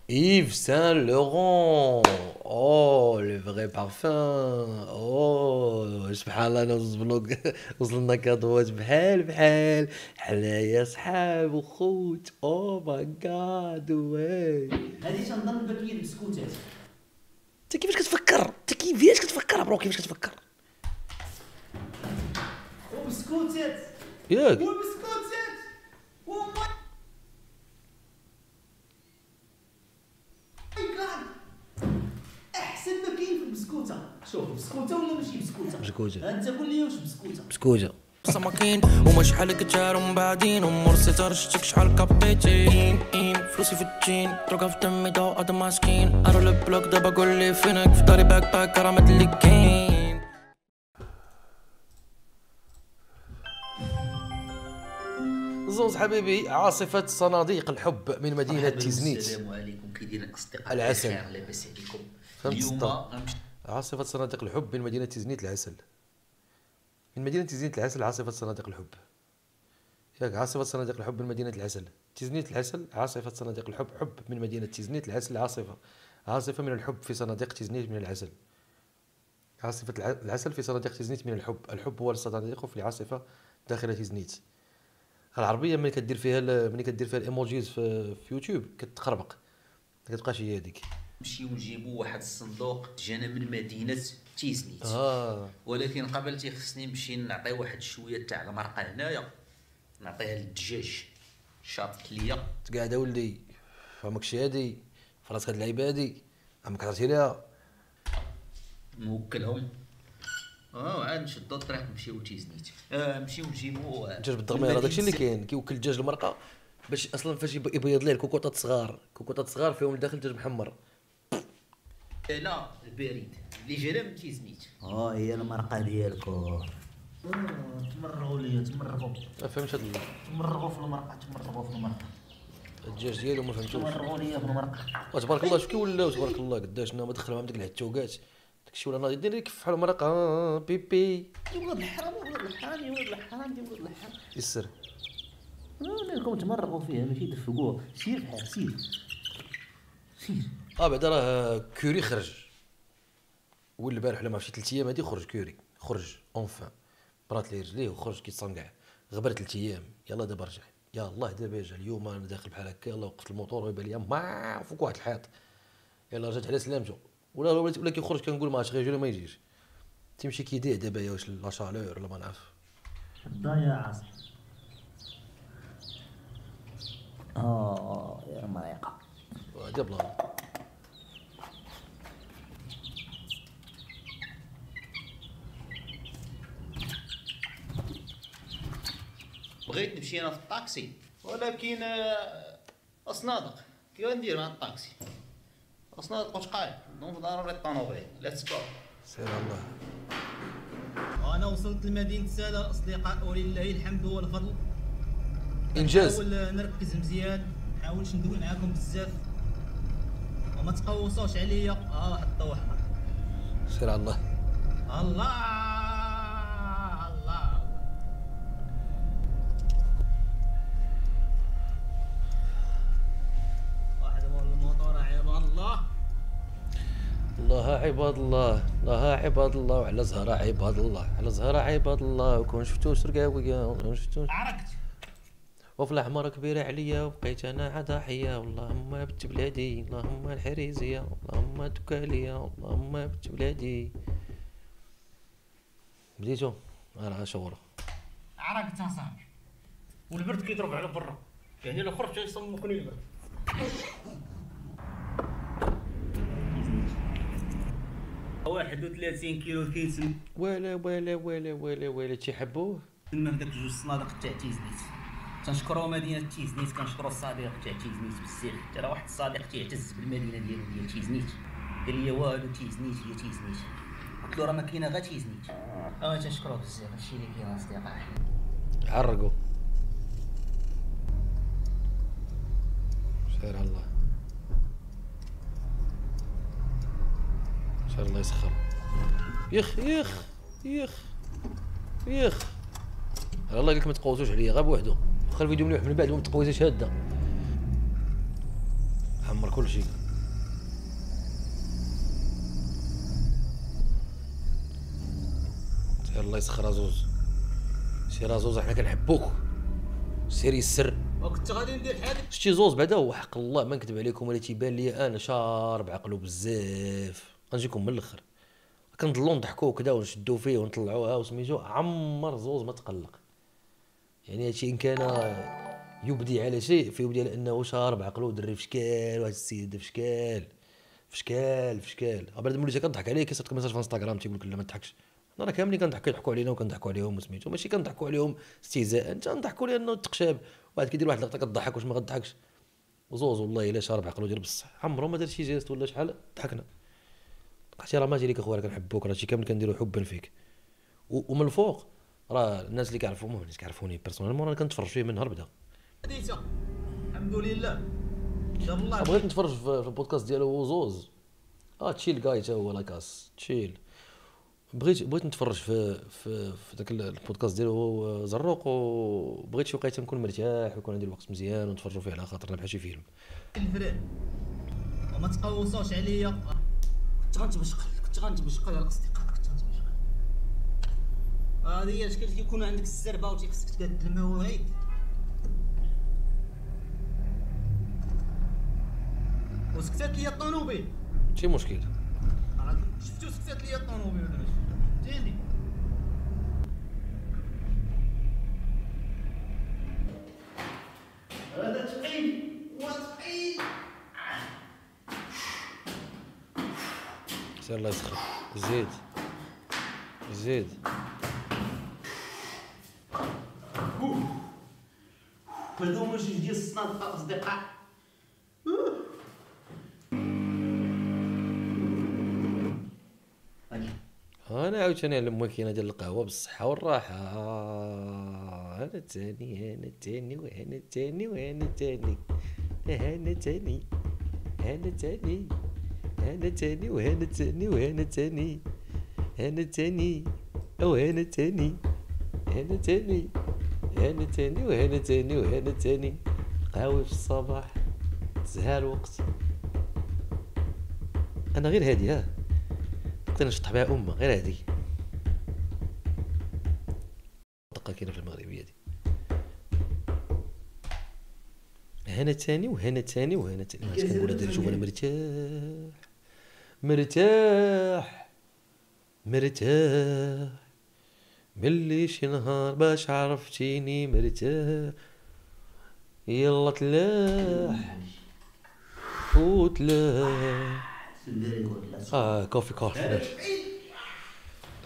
Yves Saint Laurent. Oh, le vrai parfum. Oh, سبحان الله نوصلوا وصلنا كادوات بحال بحال حنايا صحاب وخوت. او ماي جاد واي. هذه تنظن بكية بسكوتات. انت كيفاش كتفكر؟ انت كيفاش كتفكر برو؟ كيفاش كتفكر؟ وبسكوتات ياك وبسكوتات وماي جاد. احسن ما كاين في البسكوته. شوف بسكوته ولا ماشي بسكوته؟ بسكوتة. انت قول لي واش بسكوته. بسكوتة. سماكين وما شحال كتشعر ومن بعدين ومرسي ترشتك شحال كابيتين فلوسي في الجين دروكا في دمي ضو ادم ماسكين ارو البلوك دابا قول لي فينك في داري باك باك راه مدلي كاين. زوز حبيبي، عاصفة صناديق الحب من مدينة تيزنيت. السلام عليكم، كي دايرين الاصدقاء؟ العسل. بخير، لاباس عليكم؟ فهمت اليوم السطر. غنمشي عاصفة صناديق الحب من مدينة تيزنيت العسل. من مدينة تيزنيت العسل عاصفة صناديق الحب. ياك عاصفة صناديق الحب من مدينة العسل. تيزنيت العسل عاصفة صناديق الحب. حب من مدينة تيزنيت العسل. عاصفة من الحب في صناديق تيزنيت من العسل. عاصفة العسل في صناديق تيزنيت من الحب. الحب هو الصناديق في العاصفة داخل تيزنيت. العربية ملي كدير فيها الايموجيز في يوتيوب كتخربق، ما كتبقاش هي هذيك. نمشيو نجيبو واحد الصندوق جانا من مدينة تيزنيت. ولكن قبل تيخصني نمشي نعطي واحد شوية تاع المرقة هنايا، نعطيها للدجاج. شاطت ليا تقعد ولدي، فهمكش هادي فراسك هاد اللعيبه هادي عمك هضرتي ليها. نوكلهم عاد نشدو الطريق نمشيو تيزنيت. نمشيو نجيبو الدجاج بالضمير، داكشي اللي كاين. كيوكل الدجاج المرقه باش اصلا فاش يبيض ليه الكوكوطات صغار فيهم الداخل الدجاج محمر. لا البريد اللي جا من تيزنيت. هي المرقه ديالكم. تمرغوا ليا تمرغوا. ما فهمتش هاد تمرغوا في المرقه، تمرغوا في المرقه. الدجاج ديالو ما فهمتوش. تمرغوا ليا في المرقه. تبارك الله شوف كي ولاو، تبارك الله قداش ما دخل معاهم ديك العتوقات. داكشي ولا ناضي دير يكف على المرقه. بيبي يا ولاد الحرام، يا ولاد الحرام، يا ولاد الحرام، يا ولاد الحرام. يسر. لكم تمرغوا فيها ماشي تدفقوها. سير بحال سير. بعدا راه كوري خرج. ول البارح ولا ما عرفتش 3 ايام هادي خرج كوري، خرج اونفان، برات ليه رجليه وخرج كيتصنقع. غبر 3 ايام، يلا دابا رجع. يا الله دابا جا اليوم انا داخل بحال هكا، يلا وقفت الموطور ويبان ليا ما فوق واحد الحيط. يلا رجعت على سلامته. ولا كيخرج كنقول ما عرفتش غيجي ولا ما يجيش. تيمشي كيديع دابا يا واش لا شالور ولا ما نعرف. شدا يا عاصم. يا مريقه. هادي بلان. بغيت نمشي انا في الطاكسي ولكن اصنادق كيف ندير مع الطاكسي؟ اصنادق واش قايل؟ دونك ضروري الطوموبيل. ليتس جو. سير الله. وانا وصلت لمدينة سادة الأصدقاء ولله الحمد والفضل. انجاز. نحاول نركز مزيان، نحاولش ندوي معاكم بزاف وما تقوصوش عليا. واحد الطوح. سير على الله. الله الله. واحد مول الموطور عباد الله. الله عباد الله، الله عباد الله، وعلى زهرة عباد الله، على زهرة عباد الله. وكون شفتو سرقاوية وكون شفتو عرقت. وفي الأحمر كبيرة عليا وبقيت أنا عاد ضحية. اللهم بنت بلادي، اللهم الحريزية، اللهم تكالية، اللهم بنت بلادي. بديتو أنا شغورة. عرقت اصاحبي، والبرد كيضرب على برا، يعني لو خرجت يصمكني البرد. 31 كيلو كيتسمى ولا تيحبوه. في داك جوج صنادق تاع تيزنيت. تنشكروا مدينه تيزنيت، كنشكروا الصديق تاع تيزنيت بزاف. ترى واحد الصديق تيعتز بالمدينه ديال تيزنيت، قال لي والو تيزنيت هي تيزنيت. قلت له راه ما كاينه غير تيزنيت. تنشكروا بزاف، هادشي اللي كاين اصدقائي. عرقوا. سير على الله. سير الله يسخر. يخ يخ يخ يخ. الله قالك ما تقوسوش عليا غير بوحدو. واخا الفيديو مليح من بعد وما تقوسوش هاده. عمر كل شيء. الله يسخر زوز، سير زوز حنا كنحبوك، سيري السر. وكنت غادي ندير حاجه شتي زوز بعدا هو حق الله ما نكذب عليكم، ولا تيبان لي انا شارب عقلو بزاف. غنجيكم من الاخر، كنضلوا نضحكوا كذا ونشدوا فيه ونطلعوها وسميتو. عمر زوز ما تقلق، يعني هادشي ان كان يبدي على شيء فيبدي على انه شارب عقلو دري فشكال، وهاد السيد فشكال فشكال فشكال. بعد ملي كنضحك عليه كيصيفط لك ميساج في انستغرام تيقول لك لا ما تضحكش. راه كاملين كنضحكوا علينا وكنضحكوا عليهم وسميتو، ماشي كنضحكوا عليهم استهزاء، انت نضحكوا لانه تقشاب واحد كيدير واحد اللقطه كتضحك واش ما غضحكش. وزوز والله الا شارب عقلو ديال بصح، عمرو ما دار شي جيست ولا شحال ضحكنا. عرفتي راه ماجي ليك اخويا كنحبوك، راه شي كامل كنديروا حبا فيك. ومن الفوق راه الناس اللي كيعرفوني الناس كيعرفوني بيرسونيلمون راه كنتفرج فيه من نهار بدا. ديتها الحمد لله دار الله. بغيت نتفرج في البودكاست ديالو هو زوز تشيل جاي تا هو لاكاس تشيل. بغيت نتفرج في داك البودكاست ديالو هو زروق، وبغيت شي وقيته نكون مرتاح ويكون عندي الوقت مزيان ونتفرجوا فيه على خاطرنا بحال شي فيلم. الفران وما تقوصوش عليا، كنت غنتبشق يا الاصدقاء، كنت غنتبشق. هذه هي الاشكال كيكون عندك الزربه وتيخصك تقاد المواعيد. وسكتات ليا الطونوبيل، شي مشكل. شفتو سكتات ليا الطونوبيل ولا ماشي فهمتيني. هذا ثقيل وثقيل. سير الله يسخر، زيد زيد. هذوما جوج ديال الصنادق اصدقاء. انا عاوتاني على الماكينه ديال القهوه بالصحه والراحه. انا تاني انا تاني وانا تاني وانا تاني انا تاني انا تاني انا تاني وانا تاني وانا تاني انا تاني وانا تاني انا تاني انا تاني وانا تاني وانا تاني. قهوه في الصباح زها الوقت. انا غير هادي نقدر نشطح بها امه غير هادي دقه كاينه في المغربيه دي. هنا تاني وهنا تاني وهنا تاني. اش كنقول هذا؟ شوف انا مرتاح مرتاح مرتاح ملي شي نهار باش عرفتيني مرتاح. يلا تلاح وتلاح. كوفي كوفي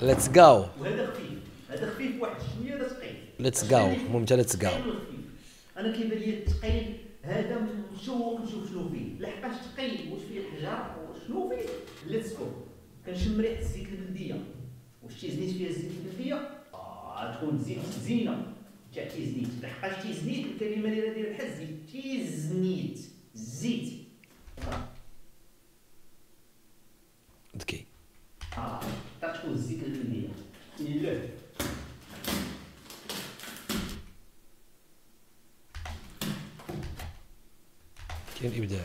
ليتس جو. وهذا خفيف، هذا خفيف واحد شويه، هذا ثقيل. ليتس جو ممتاز ليتس جو. انا كيبان لي الثقيل هذا مشوق نشوف شنو فيه، لحقاش ثقيل واش فيه الحجر وشنو فيه. ليتس جو. كنشم ريحه الزيت البلديه. واش تيزنيت فيها الزيت البلديه؟ تكون زيت زينه تاع تيزنيت، لحقاش تيزنيت الكلمه اللي دايره بحال الزيت، تيزنيت الزيت. ذكي تكون الزيت البلديه. لا كاين ابداع.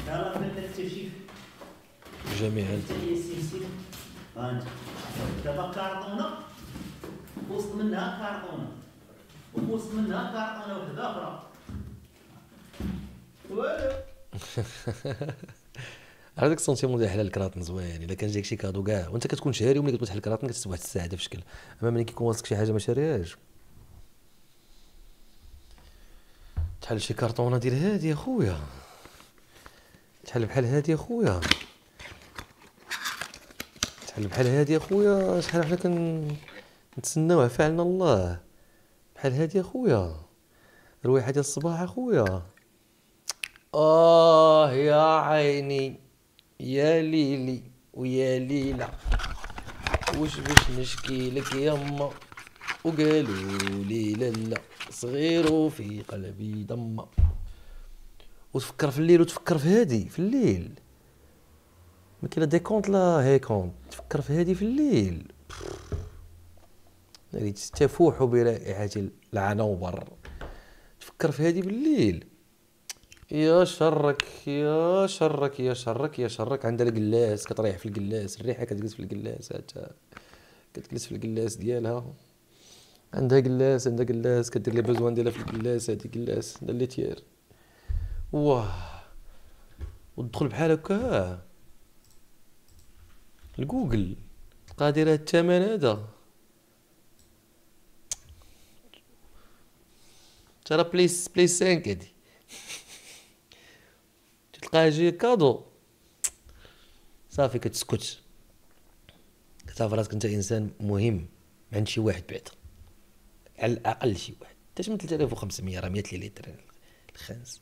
لا بدا التكشيف جميعا. هي السلسله. انت دابا كارطونه وسط منها كارطونه وسط منها كارطونه وحده اخرى. والو هذاك السونتيمون ديال حلال الكراطن زوين. الا كان جاك شي كادو كاع وانت كتكون شاري وملي كتبغي تحل الكراطن كتحس بواحد السعاده في شكل. اما ملي كيكون واصلك شي حاجه ما شاريهاش تحل شي كارطونه ديال هادي يا خويا، تحل بحال هادي يا خويا، تحل بحال هادي يا خويا. شحال حنا كنتسناوها فعلنا الله بحال هادي يا خويا. رويحه ديال الصباح يا خويا. يا عيني يا ليلي ويا ليلى واش باش نشكي لك يما وقالوا لي لا صغير وفي قلبي ضمه. وتفكر في الليل وتفكر في هادي في الليل. ما كاين لا ديكونت لا هيكونت. تفكر في هادي في الليل تفوح برائحة العنبر. تفكر في هادي بالليل يا شرك يا شرك يا شرك يا شرك. عندها القلاس كطريح في القلاس، الريحه كتجلس في القلاس، كتجلس في القلاس ديالها. عندها قلاس، عندها قلاس كدير لي بوزوان ديالها في القلاس. هادي قلاس عندها اللي تير واه، وتدخل بحال هكا لجوجل تلقى دايره الثمن هذا. ترى بليس 5 هادي تلقاها جايه كادو صافي كتسكت، كتعرف راسك انت انسان مهم عند شي واحد بعدا، على الاقل شي واحد. حتى من 3500 راه 100 لتر الخنز.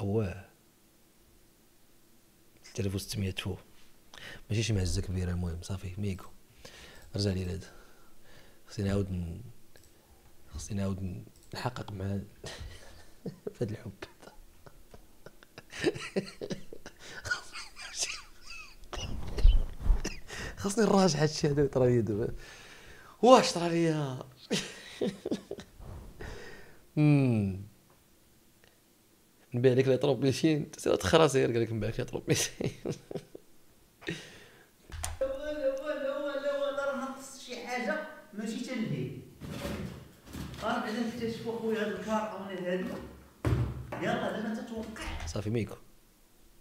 اواه 3600 فوق ماشي شي معزه كبيره. المهم صافي ميكو رجع لي هذا. خصني نعاود نحقق مع فهاد الحب. خصني نراجع هادشي هذا طرا ليا دابا. واش طرا ليا نبيع لك لي طروبيشين تخراسي غير قال لك نبيع لك لي طروبيشين. راه ناقص شي حاجه ماشي تنهي. راه بعدا نكتشفوا خويا هاد الكارطون هادو. يلا دابا تتوقع صافي ميكو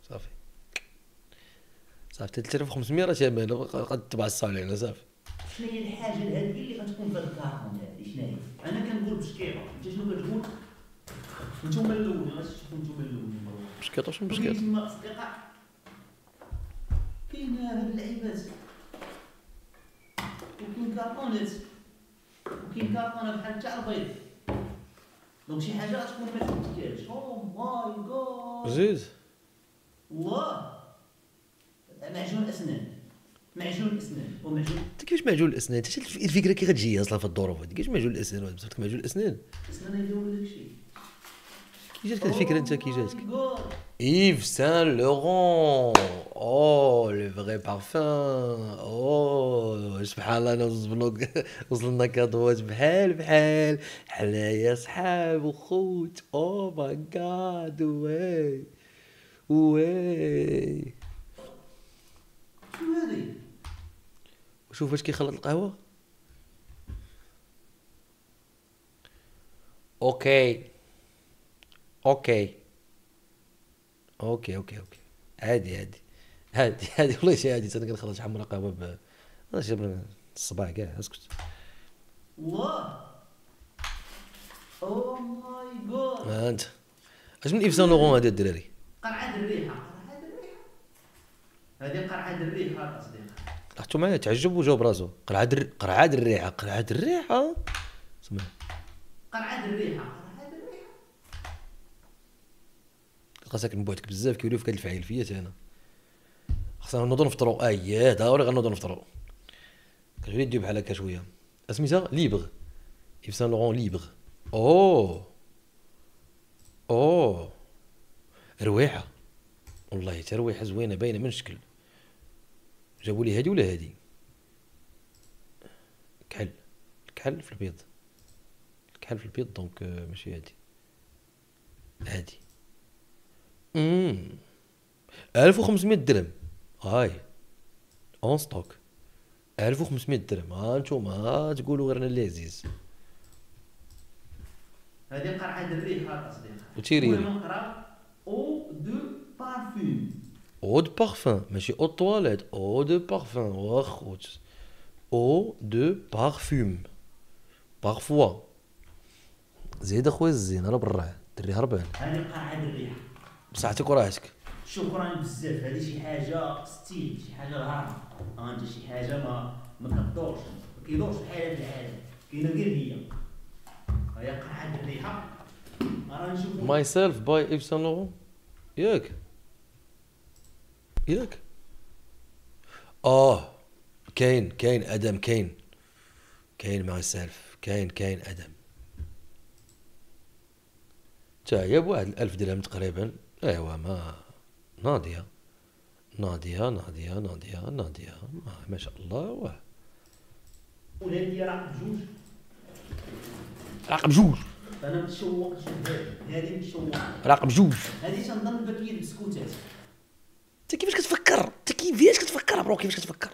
صافي 3500 راه ثمن قد تبع الصالح. صافي شنو هي الحاجه الهاديه اللي غتكون في هاد الكارطون هادي؟ شنو هي؟ انا كنقول بشكيطه، انت شنو كتقول؟ نتوما الاولين غادي تشوفوا نتوما الاولين. بسكيطه شنو بسكيطه؟ تما اصدقاء كاين هاد اللعيبات وكاين كارطونات وكاين كارطونه بحال تاع البيض. دونك شي حاجه غتكون ما تمتكاش. او ماي جاد زيد واه معجون اسنان، معجون اسنان ومعجون انت كيفاش معجون الاسنان؟ انت الفكره كي غتجي اصلا في الظروف هذه؟ كيفاش معجون الاسنان؟ بصفتك معجون الاسنان اسنان يديروا داكشي. كي جاتك الفكره انت؟ كي جاتك؟ ايف سان لورون. او لو فري بارفان. او سبحان الله انا وزبنوك وصلنا كادوات بحال حنايا صحاب وخوت. او ماي جاد وي شنو هادي؟ وشوف واش كيخلط القهوه. اوكي عادي والله شي عادي. انا كنخلط شحال من قهوه انا شرب الصباح كاع. اسكت واه او ماي جاد. انت اش من ايف سان لورون هادي الدراري؟ قرعه الريحه، هذه قرعه الريحه اصدقائي. لاحظتوا معايا تعجب وجاوب راسو. قرعه الريحه سمع. قرعه الريحه تلقى ساكن بوحدك بزاف كيوليو فيك هاد الفعيل فيا انا. خصنا نوضو نفطرو. اييه ضروري غنوضو نفطرو. كتولي دير بحال هكا شويه. سميتها ليبر ايف سان لورون ليبر. اوه رويحه والله حتى رويحه زوينه باينه من الشكل. جابوا لي هادي ولا هادي؟ كحل في البيض. دونك ماشي هادي 1500 درهم. هاي اون ستوك 1500 درهم. ها نتوما تقولوا غير انا اللي عزيز. هذه قرعه الريحه اصدقائي. وتيريري نقرا او دو بارفيم. او دو بارفان ماشي او تواليت. او دو بارفان واخوت. او دو بارفيم بارفوا. زيد اخويا الزين راه بالراه دري هربان. هذه قرعه الريحه بصحتك وراحتك. شكرا بزاف. هذه شي حاجه ستيل، شي حاجه رهيبه. انت شي حاجه ما كدورش، ما كيدورش بحال هاد العالم، كاينه غير هي. هي قرعه الريحه. راه نشوفوا ماي سيلف باي ايف سان لورون. ياك كاين ادم. كاين ماي سيلف. كاين ادم تا هي بواحد 1000 درهم تقريبا. ايوا ما ناضيه ما شاء الله. واه هذه راه بجوج. عقب جوج انا متشوق نشوف هذه متشوقه. رقم 2. هذه تنظن بكيه البسكوتات. انت كيفاش كتفكر؟ انت كيفاش كتفكر برو؟ كيفاش كتفكر؟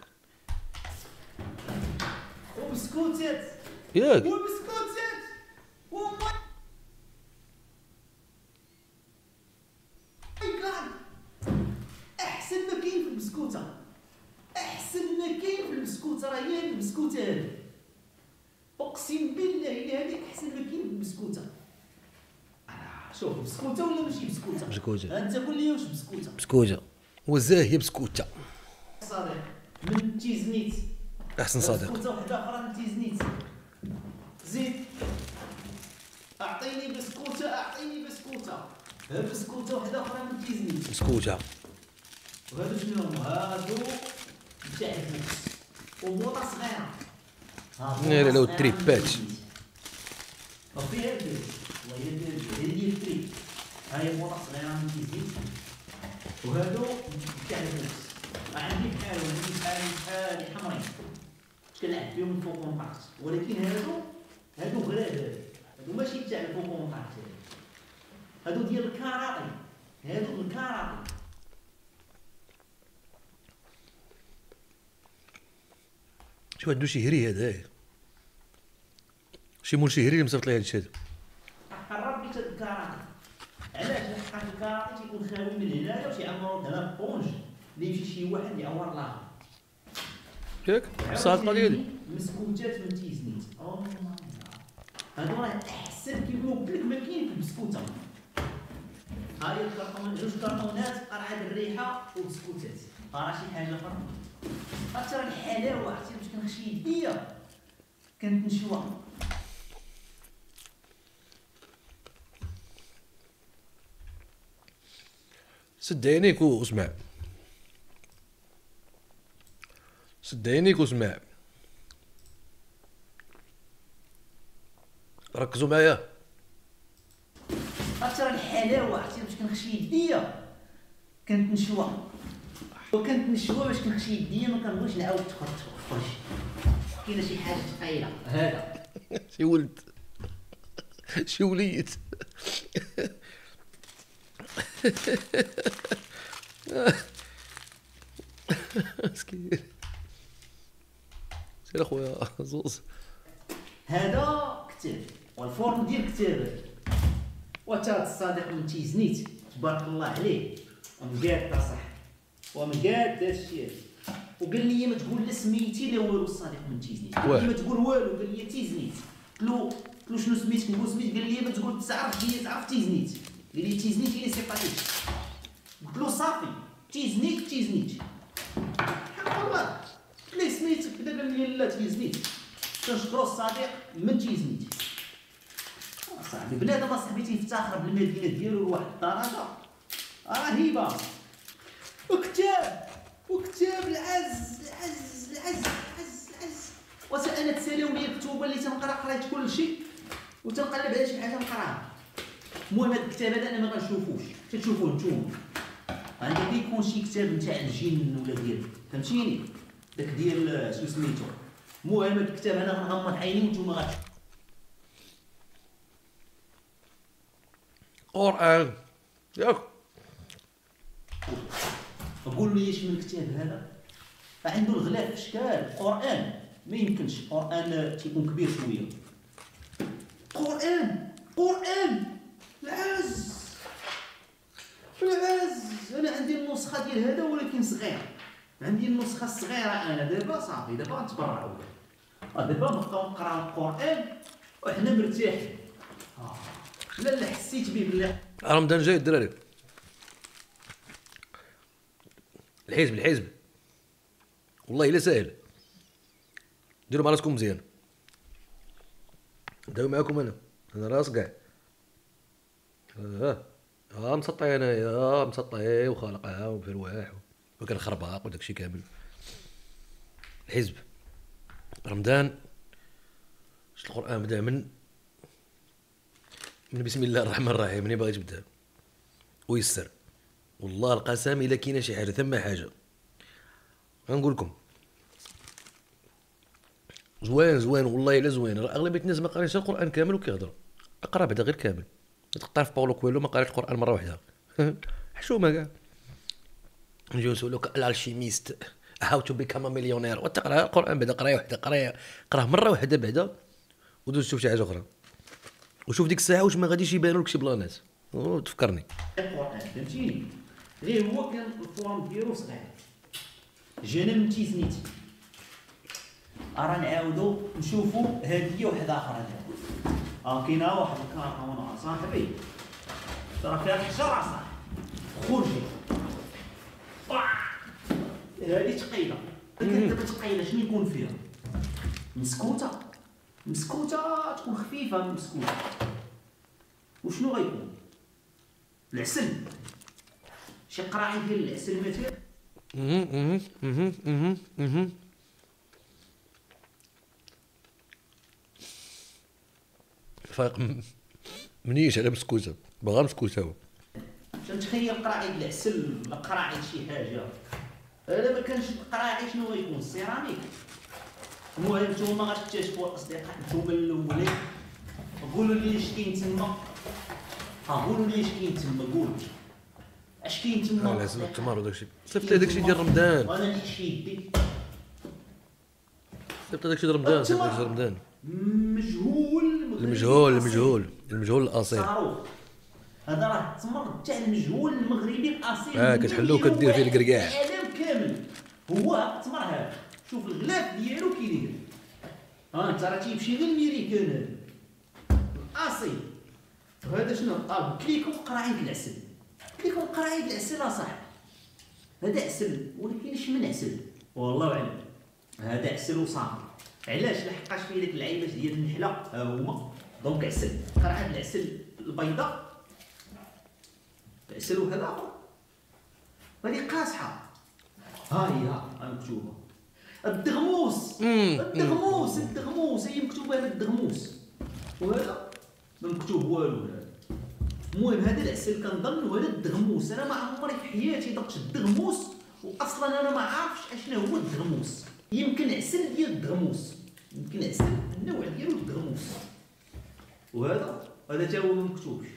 وبسكوتات ياك وبسكوتات وما احسن ما كاين في البسكوته، احسن ما كاين في البسكوته راه هي البسكوته هذه. اقسم بالله الا هذه احسن ما كاين في البسكوته. شوف بسكوته ولا ماشي بسكوته؟ بسكوته. انت قول لي واش بسكوته؟ بسكوته وزاهيه بسكوته. صديق من تيزنيت احسن صديق. بسكوته وحده اخرى من تيزنيت. زيد اعطيني بسكوته، اعطيني بسكوته. بسكوته وحده اخرى من تيزنيت. بسكوته. وهادو شنو هما؟ هادو تاع الفوكس وموطه صغيره. ناري لو التريبات. وفيها البيت والله هي هذه هي التريب. هاي موطه صغيره من تيزنيت وهادو تاع الفوكس. عندي بحال وعندي بحال حمرين كنلعب بهم الفوق ومطاحت، ولكن هادو غراب. هادو ماشي تاع الفوق ومطاحت، هادو ديال الكاراتي. هادو الكاراتي. شو عنده شهري هذا؟ شي مول شهري اللي مصيفط ليه هادشي هذا. قرب لي الكاراتي. علاش؟ لحقاش الكاراتي تيكون خاوي من هنايا وتيعمرو هنا بونج اللي يمشي شي واحد يعور لاخر. ياك الصادقه ديالي. مسكوتات من تيزنيت. هادو راه احسن كيما قلت لك ما كاين في البسكوته. هاهي الكرتون، 2 كرتونات راه هاد الريحه وبسكوتات. راه شي حاجه اخرى. ترى الحلاوه عرفتي باش كنخشي يديا كانت نشوى. سد عينيك واسمع. سد عينيك واسمع. ركزوا معايا. ترى الحلاوه عرفتي باش كنخشي يديا كانت نشوى. وكانت نشوى باش كنخشي يديا ما كنبغيش نعاود تخرج. كاينه شي حاجه ثقيله هذا. شي ولد شي وليد. مسكين. سير اخويا زوز. هذا كتاب والفورم ديال كتاب. وتا الصديق من تيزنيت تبارك الله عليه مقاد صح ومقاد هادشي هذا. وقال لي ما تقول لا سميتي لا والو الصديق من تيزنيت. قال لي ما تقول والو، قال لي تيزنيت. قلت له شنو سميتك؟ نقول سميت. قال لي ما تقول تعرف هي تعرف تيزنيت. قال لي تيزنيت هي سيباتيك. قلت له صافي تيزنيت تيزنيت. حق الله لي سميتك كذا. قال لي لا تيزنيت. كنشكرو الصديق من تيزنيت. صاحبي بنادم اصاحبي تيفتخر بالمدينه ديالو لواحد الدرجه رهيبه. وكتاب العز العز العز العز العز. انا تسالاو لي كتوبه اللي تنقرا قريت كل شيء وتنقلب على شي حاجه نقراها. المهم هذا الكتاب هذا انا ما غنشوفوش، تشوفوه نتوما. عندك يكون شي كتاب نتاع الجن ولا ديال فهمتيني داك ديال شنو سميتو. المهم هذا الكتاب انا غنغمض عيني وانتوما غتشوفوا. قرآن ياك. قول لي اش من الكتاب هذا. عنده الغلاف في شكال قرآن ما يمكنش. قرآن تيكون كبير شويه. قرآن العز. انا عندي النسخه ديال هذا ولكن صغير. عندي النسخه الصغيره انا دابا صافي. دابا نتبرعوا دابا نبقاو نقراو القرآن وحنا مرتاحين. لا حسيت به بالله. رمضان جاي الدراري. الحزب والله الا ساهل. ديروا مع راسكم مزيان. نداوي معاكم انا راس كاع. مسطي انايا مسطي وخالقها وفرواح وكنخرباق وداكشي كامل. الحزب رمضان. شفت القرآن بدا من بسم الله الرحمن الرحيم. ملي باغي تبدا ويسر. والله القسم الا كاينه شي حاجه ثم حاجه غنقول لكم زوين والله الا زوين. راه اغلبيه الناس ما قارينش القرآن كامل وكيهضروا. اقرا بعدا غير كامل. تقطع في باولو كويلو ما قراش القران مره واحده. حشومه كاع. نجيو نسولوك الالشيميست هاو تو بيكام مليونير وتقرا القران بعدا قرايه واحده قراه مره واحده بعدا ودوز شوف شي حاجه اخرى وشوف ديك الساعه واش ما غاديش يبانوا لك شي بلانات. تفكرني القران فهمتيني غير هو كان الفورم ديالو صغير. جانا من تيزنيت راه نعاودو نشوفو هادي هي واحده اخرى. كاينه واحد الكارطه وانا صاحبي راه فيها حجر صاحبي خرجي هادي ثقيله. دابا ثقيله شنو يكون فيها؟ مسكوته تكون خفيفه مسكوته. وشنو غيكون؟ العسل، شي قراعي ديال العسل مثلا. فايق منيش على مسكوته باغا مسكوته هو. تنتخيل قراعي ديال العسل ولا قراعي شي حاجه. هذا ما كانش قراعي شنو غيكون؟ السيراميك. المهم نتوما غتكتشفوا الاصدقاء نتوما الاولين. قولوا لي اش كاين تما. قولوا لي اش كاين تما. قولوا اش كاين تما. العسل والتمر وداكشي. صيفط لي داكشي ديال رمضان. وانا نحشي يدي. صيفط داكشي ديال رمضان. صيفط داكشي ديال رمضان. المجهول الاصيل. هذا راه التمر تاع المجهول المغربي الاصيل. كتحلو وكدير فيه الكركاع. العالم كامل هو التمر هذا. شوف الغلاف ديالو كي داير. انت راه تيمشي غير الميريكان الاصيل. وهذا شنو؟ كليكو قراعي ديال العسل. كليكو قراعي ديال العسل اصاحبي. هذا عسل ولكن اش من عسل؟ والله اعلم. هذا عسل وصافي. علاش؟ لحقاش فيه ديك العيبات ديال النحله ها هما. دونك عسل قراعه العسل البيضاء. العسل وهذا اخر. هذه قاصحه. ها هي مكتوبه. الدغموس هي مكتوبه هذا الدغموس. وهذا ما مكتوب والو. المهم هذا العسل كنظن وهذا الدغموس. انا ما عمري في حياتي ذقت الدغموس واصلا انا ما عارفش اشنو هو الدغموس. يمكن عسل ديال الدغموس، يمكن عسل النوع ديالو الدغموس. وهذا تا هو ما مكتوبش.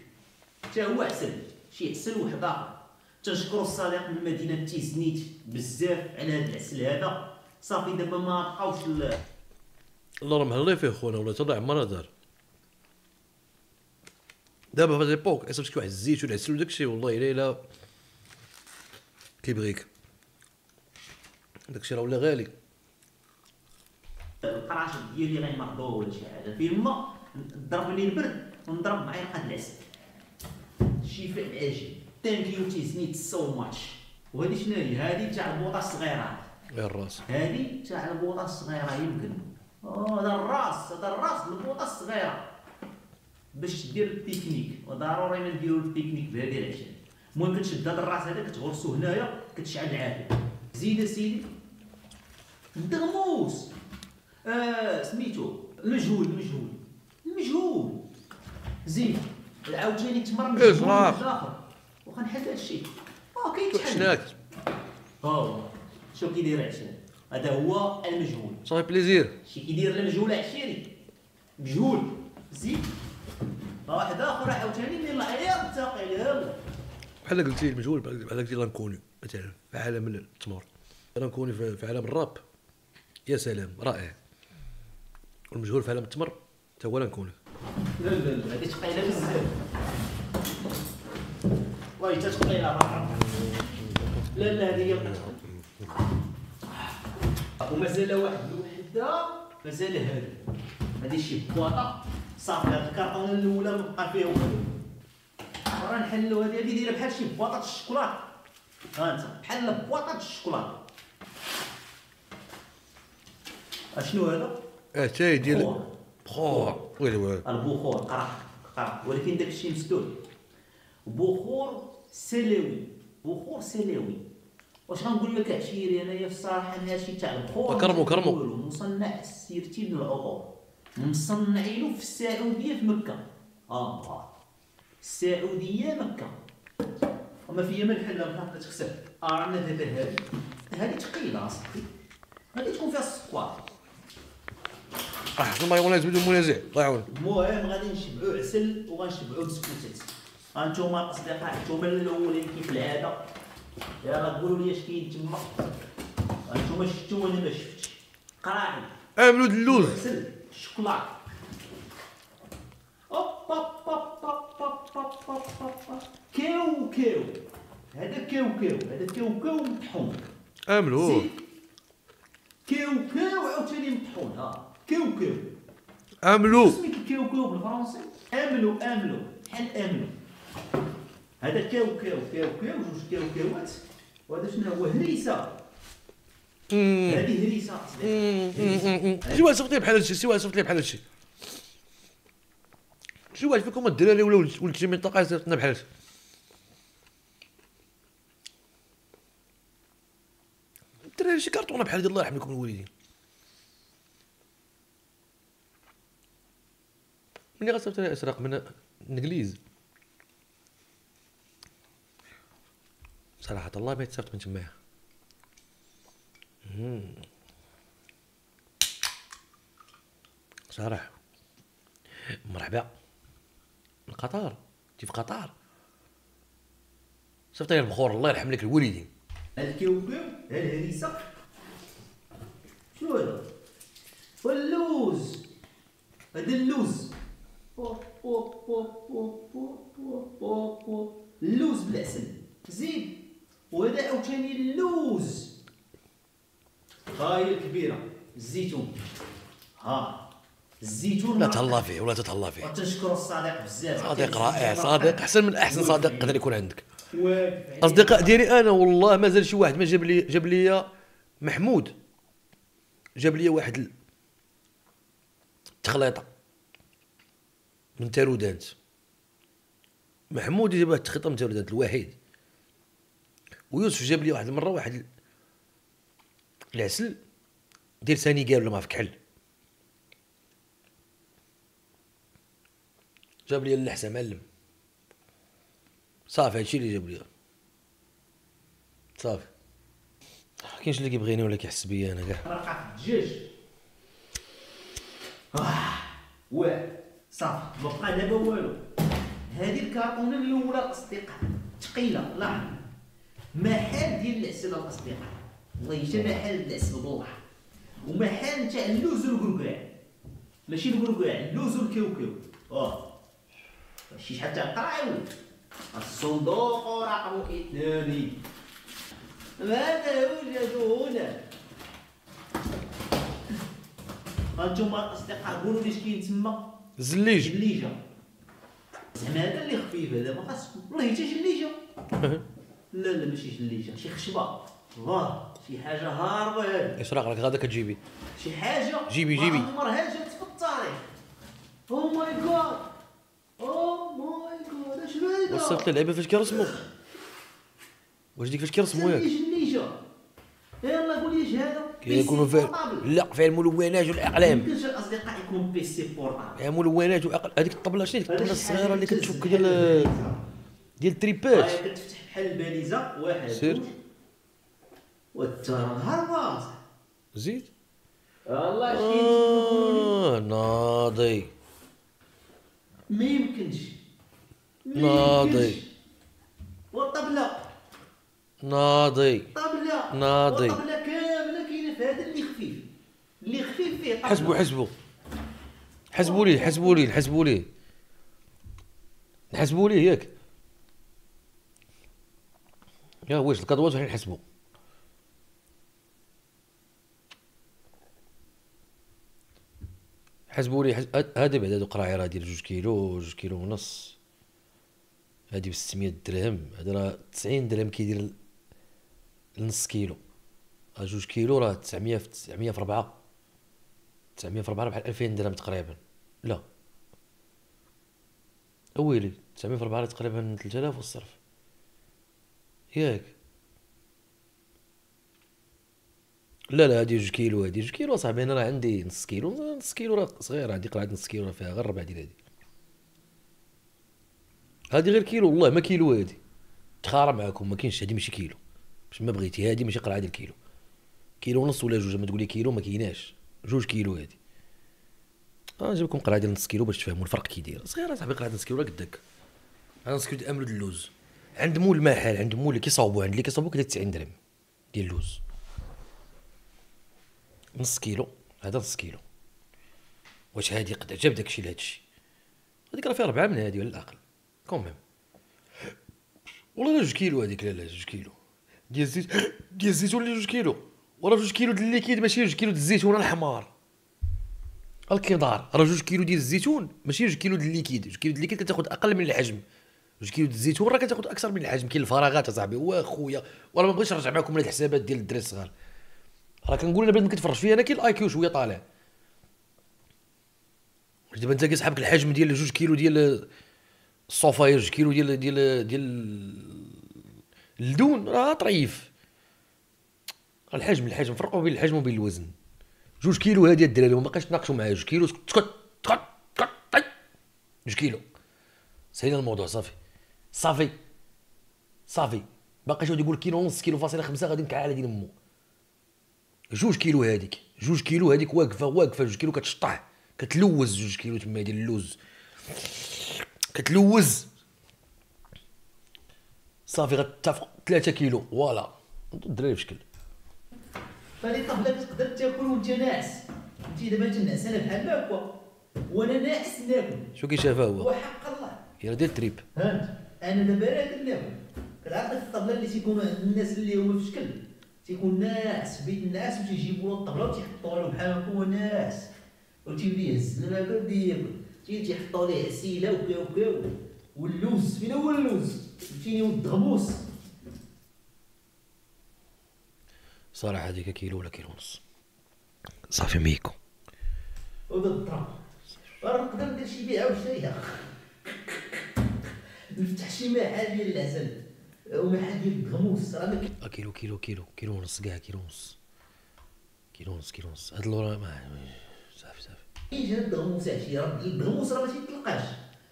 تا هو عسل شي عسل واحد اخر. تنشكروا الصديق من مدينه تيزنيت بزاف على هذا العسل هذا. صافي دابا ما بقاوش الله راه مهلي فيه خونا ولا تضيع عمرها دار. دابا في هاد ليبوك اصاحبي شي واحد الزيت والعسل وداكشي والله الا كيبغيك. داكشي راه ولا غالي. القراش ديالي غيمرضوا ولا شي حاجه فيما ضربني البرد ونضرب معلقه العسل. شفاء العاجل. ثانك يو تيزنيت سو ماتش. وهذه شنو هي؟ هذه تاع البوطه الصغيره. غير الراس. هذه تاع البوطه الصغيره يمكن. هذا الراس البوطه الصغيره باش دير التكنيك. وضروري ما نديرو التكنيك بهذه العشاء. المهم كتشد هذا الراس هذا كتغرسو هنايا كتشعل العافيه. زيد سيدي الدغموس. سميتو المجهول. زيد عاوتاني تمر مجهول اخر. واخا نحل هذا الشيء. كيتحل. شناك؟ شوف كي داير عشان. هذا هو المجهول. صافي بليزير. شي كيدير المجهول عشيري. مجهول. زيد واحد اخر عاوتاني من العياط ثقيل. يلا بحال قلتي المجهول بحال قلتي لانكوني مثلا في عالم التمر. لانكوني في عالم الراب يا سلام رائع. والمجهول في عالم التمر حتى هو لانكوني. لا هذه ثقيله بزاف. واي حتى ثقيله. لا هذه هي القطعه. ومازال واحد الوحده مازال هذه شي بواطه. صافي هاد الكارطون الاولى ما بقى فيها والو. راه نحلو هذه دايره بحال شي بواطه الشوكولاط. انت بحال بواطه الشوكولاط. اشنو هذا؟ تاي ديال بخور. ويلي البخور قرا ولكن داك الشيء مسدود. بخور سلوي. واش غنقول لك عشيري انايا في الصراحه هادشي تاع البخور كرمو مصنع السيرتي من العطور. مصنعينو في السعوديه في مكه. السعوديه مكه. وما فيا ما الحل بحال تكسب. رانا دابا هذه ثقيله اصاحبي. غادي تكون فيها السكر. احسن ما يقول نزيدو منازع الله يعاون. المهم غادي نشبعوا عسل وغنشبعوا بسكوتات. هانتوما الاصدقاء نتوما الاولين كيف العاده، يلا قولوا لي اش كاين تما. هانتوما شفتوا وانا ما شفتش. قراعي عملوا د اللوز عسل الشوكولاط. اوب اوب اوب اوب اوب اوب كاو كاو. هذا كاو كاو، هذا كاو كاو مطحون. عملوه كاو كاو عاوتاني مطحون. ها كاو كاو عملوه سميت الكاو كاو بالفرنسي. املو بحال املو. هذا كاو كاو كاو كاو جوج كاو كاوات. وهذا شنو هو؟ هريسه. هذه هريسه. شي صيفط لي بحال هادشي، شي صيفط لي بحال هادشي. شي واحد فيكم الدراري ولا ولد شي منطقه يصيفط لنا بحال هادشي. الدراري شي كارطونه بحال هادي الله يرحم لكم الوالدين. ملي غتصيفط لي اسراق من الانجليز صراحه الله ما يتصيفط من تمايا. صراحه مرحبا من قطر، انت في قطر صيفط لي البخور الله يرحم لك الوالدين. هذا الكاو كاو، هذا الهريسه. شنو هذا؟ واللوز. هذا اللوز. اللوز بالعسل زيد. وهذا عاوتاني اللوز. ها هي الكبيره الزيتون. ها الزيتون لا تهلا فيه ولا تتهلا فيه. وتنشكر الصديق بزاف. صديق رائع، صديق احسن من احسن صديق يقدر يكون عندك. واقف اصدقاء ديالي انا والله مازال شي واحد ما جاب لي محمود، جاب لي واحد التخليطه من تارودانت. محمود جاب واحد التخليطه من تارودانت الوحيد. ويوسف جاب لي واحد المره واحد العسل ديال سنغال ولا ما في كحل. جاب لي اللحسه معلم. صافي هادشي اللي جاب لي صافي. كاينش اللي كيبغيني ولا كيحس بيا انا كاع. رقعة الدجاج. واه صافي ما بقى دابا والو. هذه الكرتونه الاولى الاصدقاء ثقيله. لا محال ديال العسل الاصدقاء، والله حتى محال العسل بالله. ومحال تاع اللوز والكركاع، ماشي الكركاع، اللوز والكاوكاو. ماشي شحال تاع القراعي. الصندوق رقم 2. ماذا يوجد هنا؟ هانتوما الاصدقاء قولوا لي اش كاين تما. زليج جليجه. زعما هذا اللي خفيف، هذا ما خاص والله حتى جليجه. لا ماشي جليجه، شي خشبه. الله شي حاجه هاربه هذه. يسرق لك غادا كتجيبي شي حاجه جيبي. ما عمرها جات في التاريخ. او ماي جاد. اش هذا؟ وصلت اللعيبه فاش كيرسموا. واش ديك فاش كيرسموا ياك جليجه. يلا قول لي اش هذا؟ كيكونوا فيه لا فيه الملونات والاقلام. يمكنش الاصدقاء يكون بيسي بورطابل. يا ملونات واقلام. هذيك الطبله شنو ديك الطبله الصغيره اللي كتفك ديال التريبات. كتفتح بحال الباليزه. واحد سير. والترى هربات. زيد. الله شي ناضي. ما يمكنش. ناضي. والطبله. ناضي. طبله. ناضي. والطبله كامله كاينه في هذا اللي خفيف. اللي خفيف فيه طبله. حسبوا لي نحسبوا ليه ياك. يا واش الكادوات وحنا نحسبوا. حسبوا لي هادي بعد هادو قراعي راه ديال 2 كيلو 2 كيلو ونص. هادي ب 600 درهم. هذا راه 90 درهم كيدير نص كيلو. 2 كيلو راه 900 في 4 بحال 2000 درهم تقريبا. لا اويلي 900 في 4 تقريبا 3000 والصرف ياك. لا هادي 2 كيلو. هادي 2 كيلو صاحبي. انا راه عندي نص كيلو راه صغير. عندي قرعه نص كيلو راه فيها غير 4 ديال هادي غير كيلو والله ما كيلو. هادي تخارب معاكم ما كاينش. هادي ماشي كيلو باش ما بغيتي. هادي ماشي قرعه ديال كيلو ونص ولا 2. ما تقولي كيلو ما كايناش. 2 كيلو هادي. نجيب لكم قرعه ديال نص كيلو باش تفهموا الفرق كي داير. صغيره صاحبي قرعه نص كيلو راه قدك. نص كيلو ديال املود اللوز عند مول المحل، عند مول اللي كيصاوبوا، عند اللي كيصاوبوا كدير 90 درهم ديال اللوز. نص كيلو هذا نص كيلو. واش هادي قد جاب داكشي لهادشي؟ هذيك راه فيها 4 من هادي ولا الاقل كوميم. والله 2 كيلو هذيك. لا 2 كيلو ديال الزيت، ديال الزيتون اللي 2 كيلو، وراه 2 كيلو ديال الليكيد ماشي 2 كيلو ديال الزيتون الحمار الكدار. راه 2 كيلو ديال الزيتون ماشي 2 كيلو ديال الليكيد. 2 كيلو ديال الليكيد كتاخذ اقل من الحجم، 2 كيلو ديال الزيتون راه كتاخذ اكثر من الحجم. كاين الفراغات اصاحبي. واخويا وراه ما بغيتش نرجع معكم للحسابات ديال الدراري الصغار، راه كنقول انا بنادم كتفرج فيا انا كاين الاي كيو شويه طالع. دابا انت كيسحبك الحجم ديال 2 كيلو ديال الصوفاير، 2 كيلو ديال اللدون راه طريف. الحجم فرقوا بين الحجم وبين الوزن. 2 كيلو هادي الدراري وما بقاش تناقشوا معايا. 2 كيلو تسكت 2 كيلو سهل الموضوع. صافي باقي شاد يقول كيلو ونص، كيلو فاصله 5 غادي نكعل ديال امو. 2 كيلو هذيك، 2 كيلو هذيك واقفه 2 كيلو كتشطح كتلوز. 2 كيلو تما ديال اللوز كتلوز صافي غتتفق 3 كيلو فوالا الدراري بشكل. فهادي الطبله كتقدر تاكل وانت ناعس. انت دابا تنعس انا بحال هكا وانا ناعس ناكل. شو كيشافها هو؟ وحق الله يا دير تريب. فهمت. انا دابا راكد ناكل. كتعرف ديك الطبله اللي تيكونوا عند الناس اللي هما في شكل تيكون ناعس في بيت الناس وتيجيبوا له الطبله وتيحطوها له بحال هكا هو ناعس وتيبدا يهز لنا هكا ويبدا ياكل. تيحطوا ليه عسيله وكاو واللوز. فين هو اللوز؟ فين هو الدغموس؟ صراحه هذيك كيلو ولا كيلو ونص صافي ميكو. ودا الطراب راه نقدر ندير شي بيعه وشريها. نفتح شي محل ديال العسل ومحل ديال الدغموس. راه كيلو ونص كاع كيلو ونص هاد اللورا صافي يجي الدغموس عشيه. راه الدغموس راه ما تيطلقاش،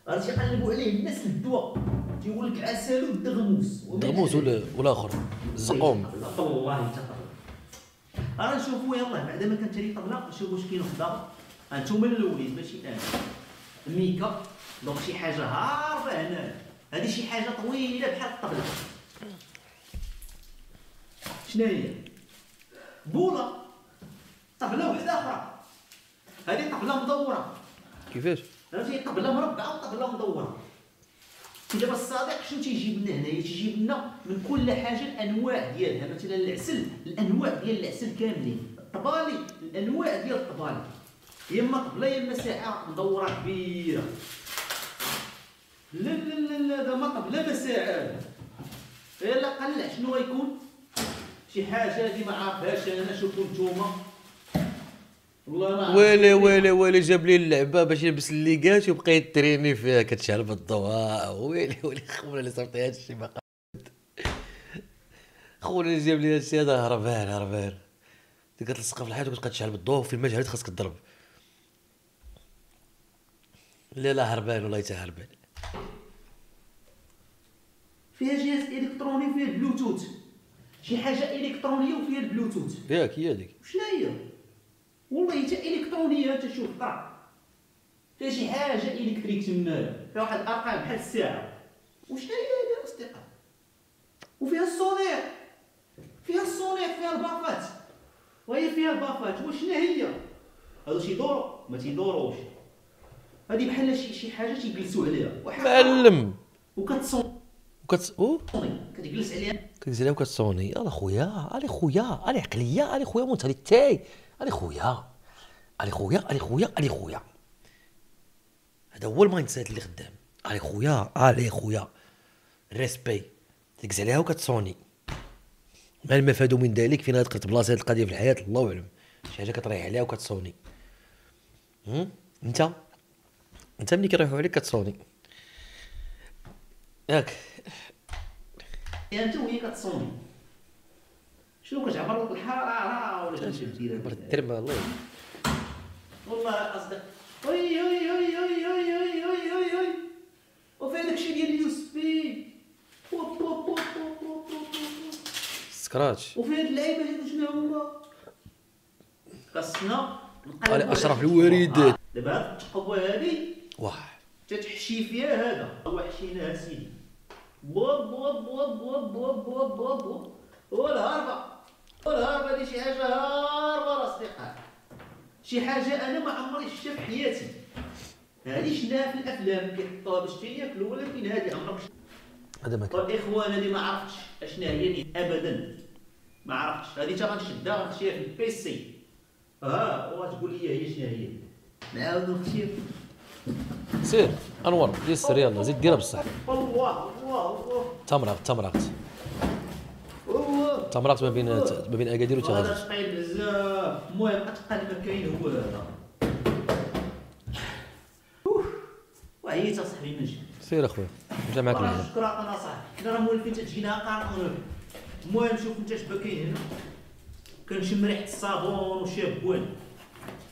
راه تيقلبوا عليه الناس للدواء. تيقول لك عسل والدغموس ولا اخر الزقوم. والله انت راه نشوفوا يلاه بعدا ما كانت لي طبله. نشوفوا واش كاين خضار. هانتوما الاولين ماشي انا. ميكا دونك شي حاجه هاربه هنا. هذه شي حاجه طويله بحال الطبله. شنو هي؟ بوله. طبله وحده اخرى. هذه طبله مدوره. كيفاش؟ فهمتي؟ طبله مربعه وطبله مدوره. دابا الصديق شنو تيجيب لنا هنايا؟ تيجيب لنا من كل حاجه الانواع ديالها. مثلا العسل الانواع ديال العسل كاملين. الطبالي الانواع ديال الطبالي. يا اما طبله يا اما ساعه مدوره كبيره. لا هذا ما طبله ما ساعه. يلا قلع شنو غيكون؟ شي حاجه هذه ما عارفهاش انا. شوفوا نتوما والله ويلي جاب لي اللعبه باش يلبس الليكات ويبقى يتريني فيها كتشعل بالضواء. ويلي خونا اللي صيفط هذا الشيء باقي. خونا اللي جاب لي هذا الشيء هذا هربان كتلصق في الحيط وكتبقى تشعل بالضوء في المجهر خاصك تضرب. لا هربان والله حتى هربان. فيها جهاز الكتروني وفيها البلوتوث. شي حاجه الكترونيه وفيها البلوتوث. ياك هي هذيك. شنو هي؟ والله حتى الكترونيه. انت شوف طرا فيها شي حاجه الكتريك تما. فيها واحد الارقام بحال الساعه. وشنو هي هذه الاصدقاء؟ وفيها الصونير. فيها البافات. وهي فيها البافات. وشنو هي؟ هادو تيدورو ما تيدوروش. هادي بحال شي حاجه تيجلسوا عليها. معلم. وكتصوني. كتجلس عليها وكتصوني. على خويا علي عقليه علي خويا مونتاليتي علي خويا. هذا هو المايند سيت اللي خدام. علي خويا ريسبي. تجلس عليها وكتصوني. ما المفاد من ذلك؟ فين غتقدر تبلاصي هذه القضيه في الحياه الله اعلم. شي حاجه كطريح عليها وكتصوني. انت ملي كيريحوا عليك كتصوني ياك. انت وهي كتصوني شنو كتعبر لك الحراره ولا شي دير عبر الترمه الله والله اصدق. وي وفي هذاك الشيء ديال اليو اس بي سكراتش. وفي هاد اللعيبه هادو شنو هما؟ خاصنا اشرف الوالدات. دابا هاد التقوى هادي واه تتحشي فيها هذا هو حشيناها سيدي بوب بوب بوب بوب بوب بوب بوب بوب والهربه دي شي حاجه هاربه الاصدقاء، شي حاجه انا ما عمري شفتها في حياتي. هادي شفناها في الافلام كيحطوها باش تياكلوا، ولكن هادي عمرك هذا ما كان. والاخوان هادي ما عرفتش اشنا هي دي ابدا، ما عرفتش. هادي تا غنشدها غنخشيها في البيسي وغتقول لي هي شنو هي. نعاودو نخشيها. سير انور يسر يلا زيد ديرها بصح. الله الله الله تمرقت ما بين اكادير هذا وتغازل. ثقيل بزاف. المهم اتقل ما كاين هو هذا. وعييت اصاحبي من جد. سير اخويا انت معاك راه الهنا. شكرا انا صاحبي، حنا راه مولفين تجينا قارقين. المهم شوف انت اش باكين هنا، كنشم ريحه الصابون وشابوان.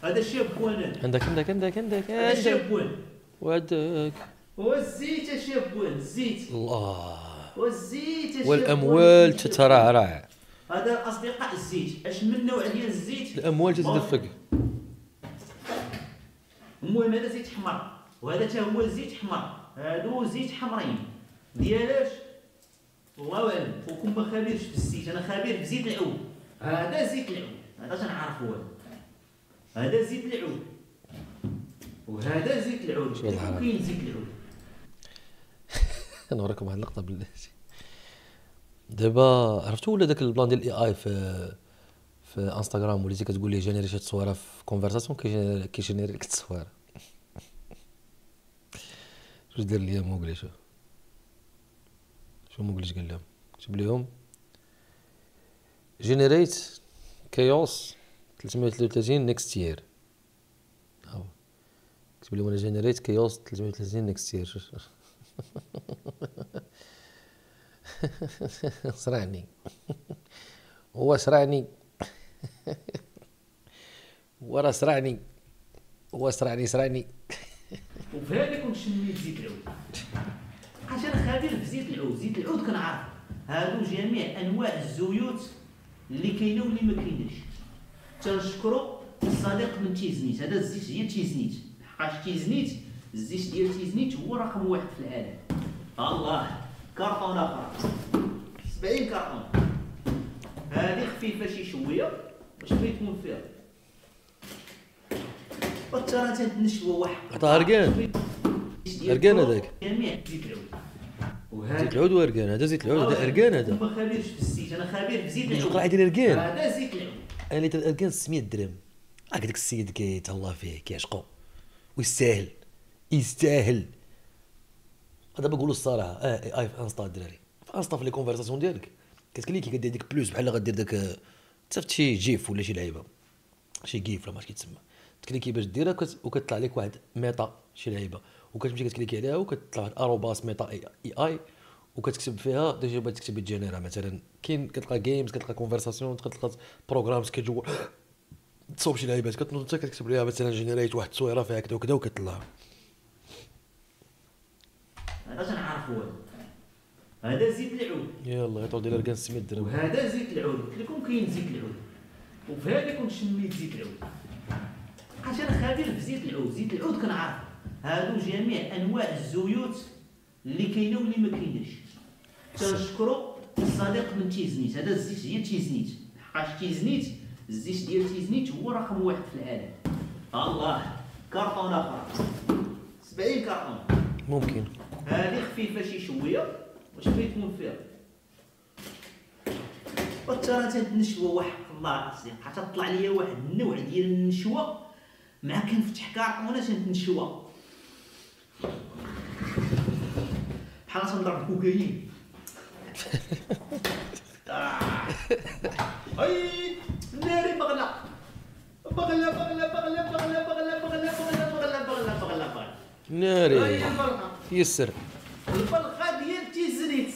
هذا شابوان، عندك هذا شابوان وهداك والزيت يا شابوان، الزيت الله والزيت يا شابوان والاموال تترعرع. هذا الاصدقاء الزيت. اش من نوع ديال الزيت؟ الاموال تتدفق. المهم هذا زيت حمر وهذا تا هو زيت حمر. هادو زيت حمرين ديالاش الله اعلم. وكون ما خبيرش في الزيت، انا خبير في زيت العود. هذا زيت العود، هذا تنعرفو. هذا زيت العود وهذا زيت العود. كاين زيت العود. نوريكم واحد اللقطه بالله. دابا عرفتوا ولا داك البلان ديال الاي اي في انستغرام، وليتي كتقول ليه جينيري شي تصويره في كونفرساسيون كيجينيري لك التصويره. واش دار ليا موغلي؟ شو موغليش قال لهم؟ كتب لهم جينيريت كايوس 333 نيكست يير. كتب لهم انا جينيريت كايوس 333 نيكست يير. صرعني هو صرعني ورا صرعني هو صرعني. وفي هذا كنت شميت زيت العود. حاجه انا خبير في زيت العود. زيت العود كنعرف هادو جميع انواع الزيوت اللي كاينه واللي ما كايناش. تنشكروا الصديق من تيزنيت. هذا الزيت ديال تيزنيت، حقاش تيزنيت الزيت ديال تيزنيت هو رقم واحد في العالم. الله كارطون اخر 70 كارطون. هذه خفيفه شي شويه باش ما يكون فيها. وترى تنشوى واحد عطاها رقان هذاك جميع زيت العود. زيت العود ورقان. هذا زيت العود، هذا رقان. هذا ما خبيرش في الزيت، انا خبير في زيت العود. قرعه ديال رقان. هذا زيت العود. انا ليتر الرقان 600 درهم. هاك داك السيد كيتهلا فيه كيعشقو ويستاهل يستاهل. دابا نقولوا الصراحه اي في انستا الدراري، في انستا في لي كونفرساسيون ديالك كتكليكي كدير ديك بلوس بحال غدير داك تصيفط شي جيف ولا شي لعيبه شي جيف ولا ما عرفتش كيتسمى. تكليكي باش ديرها وكتطلع لك واحد ميتا شي لعيبه، وكتمشي كتكليكي عليها وكتطلع واحد اروباس ميتا اي وكتكتب فيها ديجا بغيت تكتب جينيرا مثلا. كاين كتلقى جيمز، كتلقى كونفرساسيون، كتلقى بروغرامز كتجو تصوب شي لعيبات كتنوض انت كتكتب ليها مثلا جينيريت واحد التصويره فيها كذا وكذا وكتطلع. هذا تنعرفو. هذا زيت العود. يلاه يعطوا ديال ركان 600 درهم. وهذا زيت العود. قلت لكم كاين زيت العود. وفي هذا كنت شميت زيت العود. حاجه انا خبير في زيت العود. زيت العود كنعرف هادو جميع انواع الزيوت اللي كاينه واللي ما كايناش. تنشكروا الصديق من تيزنيت. هذا الزيت ديال تيزنيت، حقاش تيزنيت الزيت ديال تيزنيت هو رقم واحد في العالم. الله كارطون اخر 70 كارطون. ممكن هذه خفيفه شي شويه باش ما يكون فيها. وترى تنشوى واحد الله اصدقاء. حتى طلع ليا واحد النوع ديال النشوه مع كنفتح كارطونه تنشوى بحال تنضرب كوكايين. اي ناري بغلا بغلا بغلا بغلا بغلا بغلا بغلا بغلا بغلا بغلا بغلا ناري يسر. البلغه ديال تيزنيت.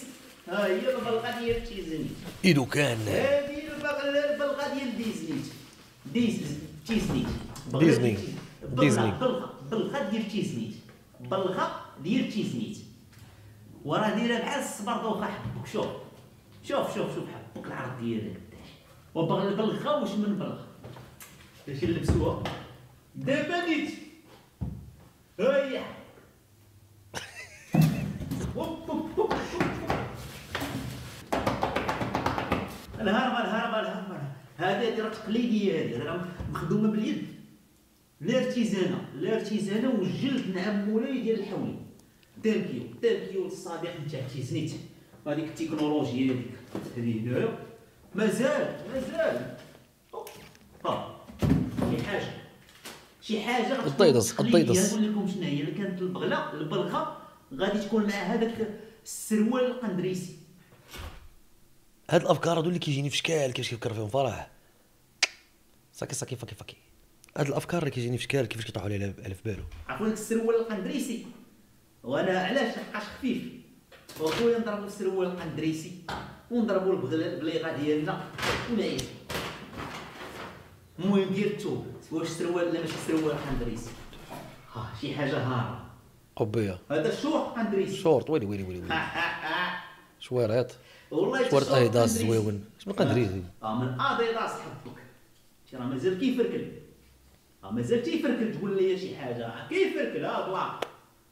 ها هي البلغه ديال تيزنيت. ايدو كان هذه البلغه ديال تيزنيت. ديزني بلغه ديال تيزنيت. بلغه ديال تيزنيت وراه دايره بحال الصبردوخه. حبك شوف شوف شوف شوف حبك العرض ديالها قداش. وبغى البلغه واش من بلغه باش نلبسوها. دابا نيت هيا الهربه هذه راه تقليديه، هذه راه مخدومه باليد، الارتيزانه والجلد نعم مولاي ديال الحولي. تانكيو للصديق نتاع تيزنيت، هذيك التكنولوجيا هذيك هنايا مازال شي حاجه الضيضس نقول لكم شنو هي. اللي كانت البلغه غادي تكون مع هذاك السروال القندريسي. هاد الافكار هادو اللي كيجيني في شكال كيفاش كيفكر فيهم فرح ساكي فاكي. هاد الافكار اللي كيجيني في شكال كيفاش كيطيحوا على في بالو. عرفوا داك السروال القندريسي، وانا علاش لحقاش خفيف وخويا نضربوا السروال القندريسي ونضربوا البليغه ديالنا ونعيش. المهم دير التوب واش سروال لا ماشي سروال قندريسي، شي حاجه هاربه قبيه. هذا الشورت قندريسي، شورت ويلي شويرات والله شويرت اديداس زويون. شنو قندريسي؟ من اديداس حبك راه مازال كيفركل، مازال تيفركل. تقول لي شي حاجه كيفركل بلا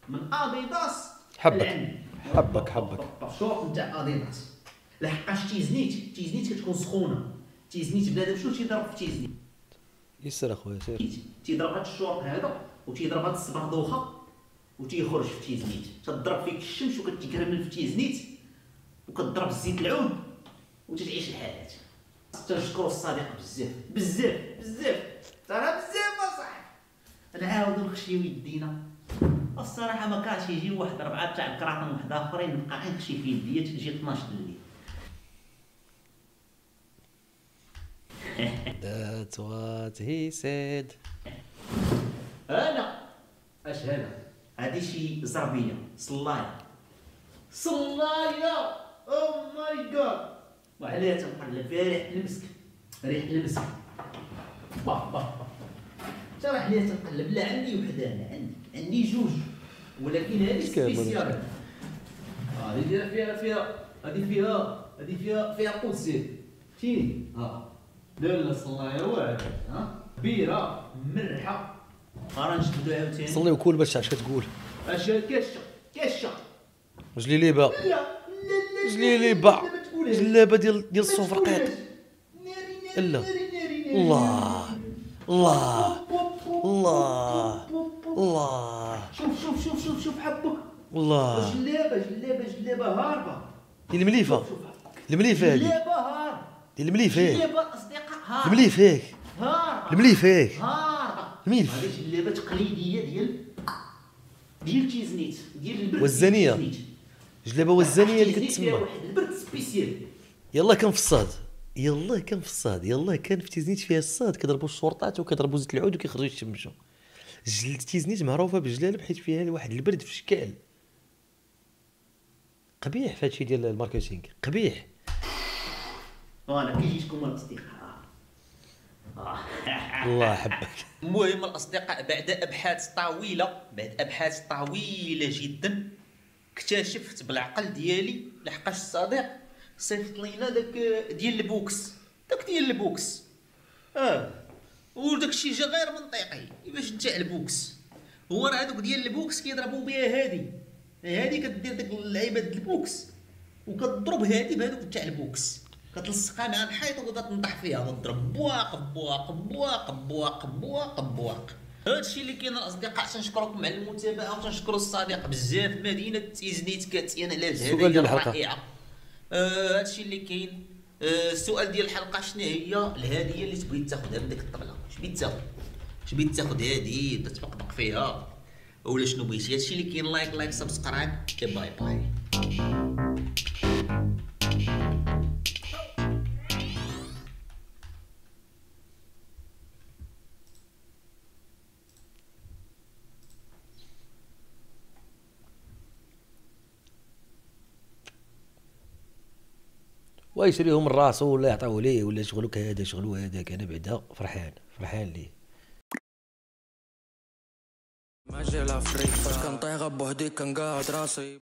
من اديداس. حبك شورت نتاع اديداس. لحقاش تيزنيت كتكون سخونه. تيزنيت بنادم شنو تيضرب في تيزنيت؟ يسر اخويا سير. تيضرب هاد الشورت هذا وتيضرب هاد الصباغدوخه وتيخرج في تيزنيت. تضرب فيك الشمس وكتكرمل في تيزنيت وكتضرب الزيت العود وتتعيش الحياه. تنشكروا الصديق بزاف ترى بزاف اصاحبي. نعاودو نخشيو يدينا. الصراحه ما كانش يجي واحد 4 تاع الكراطن واحد اخرين نبقى نخشي في يديا تجي 12 الليل. That's what he said. انا اش هادي شي زربيه صلايه او ماي جاد. وعليها تنقلب فيها ريحه المسك ترى عليها تنقلب. لا عندي وحده، انا عندي جوج، ولكن هذه سبيسيال. هذه فيها قدسيه تيني. لا صلايه واعره كبيره مرحه. راه نجبدو عاوتاني صلي وكول باش تعرف اش كتقول. اش كاشه جليليبه جلابه ديال الصوف رقيق. لا الله شوف حبك. الله جلابه هاربه. المليفه هذه جلابه هاربه. المليفه جلابه اصدقاء هاربه. المليفه هذه جلابه تقليديه ديال تيزنيت ديال البرد والزانيه. جلابه والزانيه اللي كتسمى واحد البرد سبيسيال. يلا كان في تيزنيت فيها الصاد كيضربوا الشرطات وكيضربوا زيت العود وكيخرجوا يتشمشوا. تيزنيت معروفه بالجلال بحيث فيها واحد البرد في شكال قبيح. في هادشي ديال الماركتينغ قبيح. وانا كيجيكم الاصدقاء. الله يحبك. المهم الاصدقاء بعد ابحاث طويله جدا اكتشفت بالعقل ديالي لحقاش الصديق صيفط لينا داك ديال البوكس وداك الشيء جا غير منطقي. باش نتاع البوكس هو راه هذوك ديال البوكس كيضربوا بها هادي كدير داك اللعيبه ديال البوكس وكتضرب هادي بهذوك تاع البوكس كتلصقها مع الحيط وكتنطح فيها وتضرب بواق. هادشي اللي كاين الاصدقاء. تنشكركم على المتابعه وتنشكروا الصديق بزاف. مدينه تيزنيت كاتيان على السؤال ديال الحلقه رائعه. هادشي اللي كاين. السؤال ديال الحلقه شنو هي الهديه اللي تبغي تاخذها من ديك الطبله؟ اش بغيت تاخذ هادي تطبقبق فيها ولا شنو بغيتي؟ هادشي اللي كاين. لايك سبسكرايب. باي. ويشريهم من راسو ولا يعطيوه ليه ولا شغلك هذا شغلو هذاك. انا بعدا فرحان ليه. ماشي لا فريك فاش كنطيغ بوحدي كنقعد راسي